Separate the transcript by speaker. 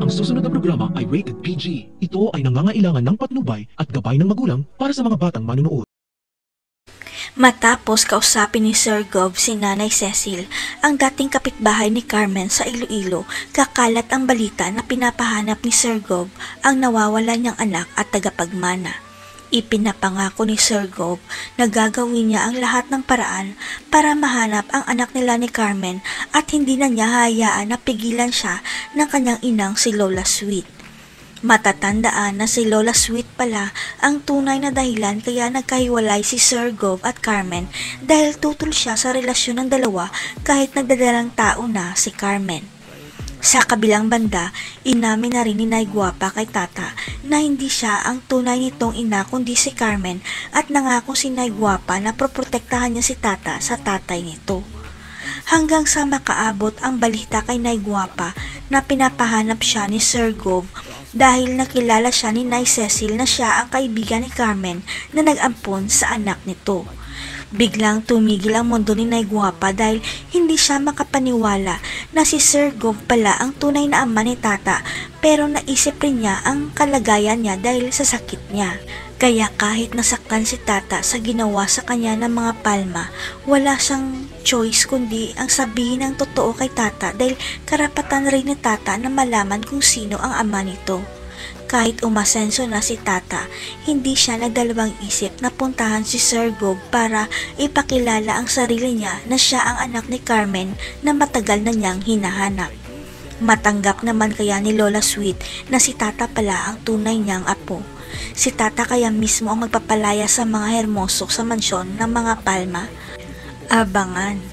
Speaker 1: Ang susunod na programa ay rated PG. Ito ay nangangailangan ng patnubay at gabay ng magulang para sa mga batang manunood.
Speaker 2: Matapos kausapin ni Sir Gov si Nanay Cecil, ang dating kapitbahay ni Carmen sa Iloilo, kakalat ang balita na pinapahanap ni Sir Gov ang nawawala niyang anak at tagapagmana. Ipinapangako ni Sir Gov na gagawin niya ang lahat ng paraan para mahanap ang anak nila ni Carmen at hindi na niya hayaan na pigilan siya ng kanyang inang si Lola Sweet. Matatandaan na si Lola Sweet pala ang tunay na dahilan kaya nagkahiwalay si Sir Gov at Carmen dahil tutol siya sa relasyon ng dalawa kahit nagdadalang tao na si Carmen. Sa kabilang banda, inamin na rin ni Nay Guapa kay Tata na hindi siya ang tunay nitong ina kundi si Carmen at nangako si Nay Guapa na proprotektahan niya si Tata sa tatay nito. Hanggang sa makaabot ang balita kay Nay Guapa na pinapahanap siya ni Sir Gov dahil nakilala siya ni Nay Cecil na siya ang kaibigan ni Carmen na nag-ampon sa anak nito. Biglang tumigil ang mundo ni Nay Guapa dahil hindi siya makapaniwala na si Sir Gov pala ang tunay na ama ni Tata pero naisip rin niya ang kalagayan niya dahil sa sakit niya. Kaya kahit nasaktan si Tata sa ginawa sa kanya ng mga palma, wala siyang choice kundi ang sabihin ang totoo kay Tata dahil karapatan rin ni Tata na malaman kung sino ang ama nito. Kahit umasenso na si Tata, hindi siya nagdalawang isip na puntahan si Sir Gov para ipakilala ang sarili niya na siya ang anak ni Carmen na matagal na niyang hinahanap. Matanggap naman kaya ni Lola Sweet na si Tata pala ang tunay niyang apo. Si Tata kaya mismo ang magpapalaya sa mga hermosok sa mansyon ng mga Palma. Abangan.